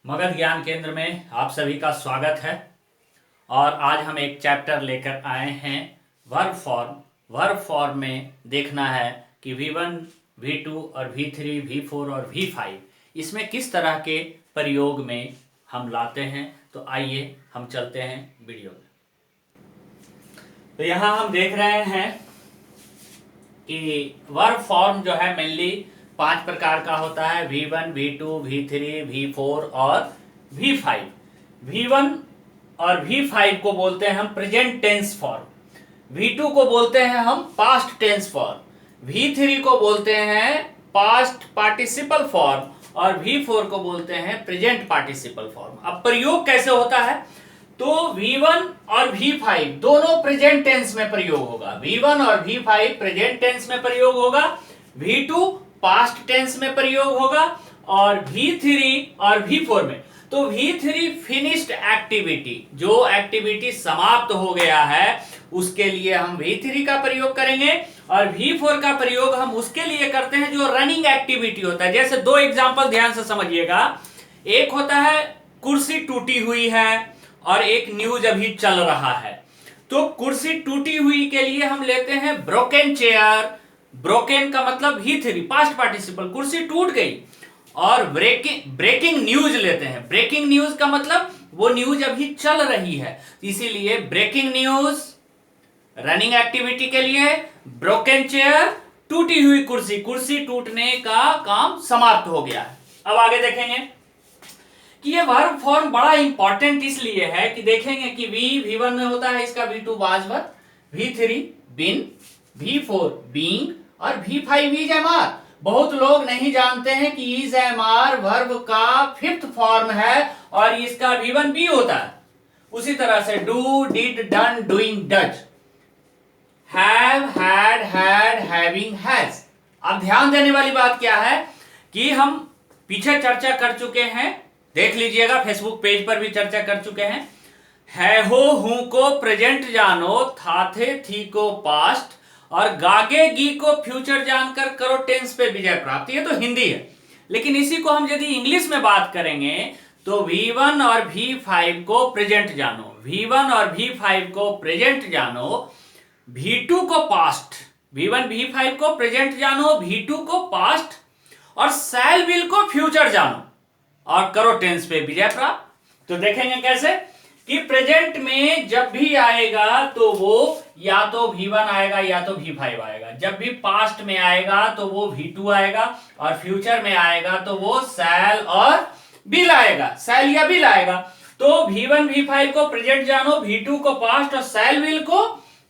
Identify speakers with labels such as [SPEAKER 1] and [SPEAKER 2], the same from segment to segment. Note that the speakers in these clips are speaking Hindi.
[SPEAKER 1] मगध ज्ञान केंद्र में आप सभी का स्वागत है। और आज हम एक चैप्टर लेकर आए हैं वर्ब फॉर्म। वर्ब फॉर्म में देखना है कि V1, V2 और V3, V4 और V5 इसमें किस तरह के प्रयोग में हम लाते हैं। तो आइए हम चलते हैं वीडियो में। तो यहाँ हम देख रहे हैं कि वर्ब फॉर्म जो है मेनली 5 प्रकार का होता है। V1, V2, V3, V4 और V5। V1 और V5 को बोलते हैं हम प्रेजेंट टेंस फॉर्म। V2 को बोलते हैं हम पास्ट टेंस फॉर्म। V3 को बोलते हैं पास्ट पार्टिसिपल फॉर्म और V4 को बोलते हैं प्रेजेंट पार्टिसिपल फॉर्म। अब प्रयोग कैसे होता है? तो V1 और V5 दोनों प्रेजेंट टेंस में प्रयोग होगा। V1 और V5 प्रेजेंट टेंस में प्रयोग होगा, V2 पास्ट टेंस में प्रयोग होगा और V3 और V4 में। तो V3 फिनिश्ड एक्टिविटी, जो एक्टिविटी समाप्त हो गया है उसके लिए हम V3 का प्रयोग करेंगे और V4 का प्रयोग हम उसके लिए करते हैं जो रनिंग एक्टिविटी होता है। जैसे दो एग्जांपल ध्यान से समझिएगा। एक होता है कुर्सी टूटी हुई है और एक न्यूज अभी चल रहा है। तो कुर्सी टूटी हुई के लिए हम लेते हैं ब्रोकन चेयर। ब्रोकन का मतलब V3 पास्ट पार्टिसिपल, कुर्सी टूट गई। और ब्रेकिंग न्यूज लेते हैं। ब्रेकिंग न्यूज का मतलब वो न्यूज अभी चल रही है, इसीलिए ब्रेकिंग न्यूज रनिंग एक्टिविटी के लिए, ब्रोकन चेयर टूटी हुई कुर्सी, कुर्सी टूटने का काम समाप्त हो गया है। अब आगे देखेंगे कि ये वर्ब फॉर्म बड़ा इंपॉर्टेंट इसलिए है कि देखेंगे कि V1 में होता है इसका V2 was verb, V3 been, V4 being और V5 इज एम आर। बहुत लोग नहीं जानते हैं कि इज एम आर वर्ब का फिफ्थ फॉर्म है और इसका V1 भी होता है। उसी तरह से do, did, done, doing, does, have, had, having, has. अब ध्यान देने वाली बात क्या है कि हम पीछे चर्चा कर चुके हैं, देख लीजिएगा, फेसबुक पेज पर भी चर्चा कर चुके हैं। है हो हूं को प्रेजेंट जानो, था थे थी को पास्ट और गागे गी को फ्यूचर जानकर करो टेंस पे विजय प्राप्त। ये तो हिंदी है, लेकिन इसी को हम यदि इंग्लिश में बात करेंगे तो V1 और V5 को प्रेजेंट जानो, V1 और V5 को प्रेजेंट जानो, V2 को पास्ट, V1 V5 को प्रेजेंट जानो, V2 को पास्ट और शैल विल को फ्यूचर जानो और करो टेंस पे विजय प्राप्त। तो देखेंगे कैसे कि प्रेजेंट में जब भी आएगा तो वो या तो V1 आएगा या तो V5 आएगा। जब भी पास्ट में आएगा तो वो V2 आएगा और फ्यूचर में आएगा तो वो शैल और विल आएगा, शैल या विल आएगा। तो V1 V5 को प्रेजेंट जानो, V2 को पास्ट और शैल विल को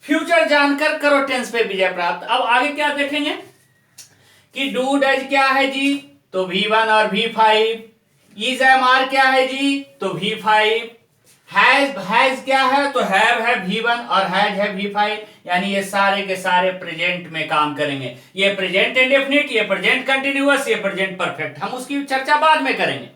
[SPEAKER 1] फ्यूचर जानकर करो टेंस पे विजय प्राप्त। अब आगे क्या देखेंगे कि डू डज क्या है जी, तो V1 और V5। इज एम आर क्या है जी, तो V5। हैज क्या है, तो हैव है V1 और हैज है V5। यानी ये सारे के सारे प्रेजेंट में काम करेंगे। ये प्रेजेंट इंडेफिनिट, ये प्रेजेंट कंटिन्यूअस, ये प्रेजेंट परफेक्ट। हम उसकी चर्चा बाद में करेंगे।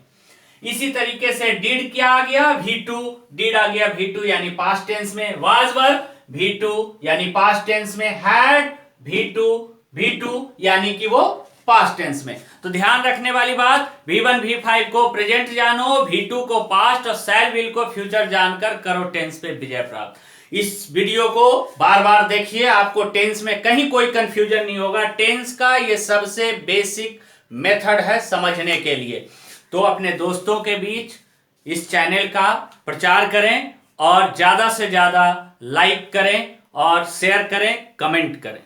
[SPEAKER 1] इसी तरीके से डिड क्या आ गया, V2, डिड आ गया V2 यानी पास्ट टेंस में। वाज वर्ब V2 यानी पास्ट टेंस में। हैड V2 यानी कि वो पास्ट टेंस में। तो ध्यान रखने वाली बात, V1 V5 को प्रेजेंट जानो, V2 को पास्ट और शैल विल को फ्यूचर जानकर करो टेंस पे विजय प्राप्त। इस वीडियो को बार बार देखिए, आपको टेंस में कहीं कोई कंफ्यूजन नहीं होगा। टेंस का ये सबसे बेसिक मेथड है समझने के लिए। तो अपने दोस्तों के बीच इस चैनल का प्रचार करें और ज्यादा से ज्यादा लाइक करें और शेयर करें, कमेंट करें।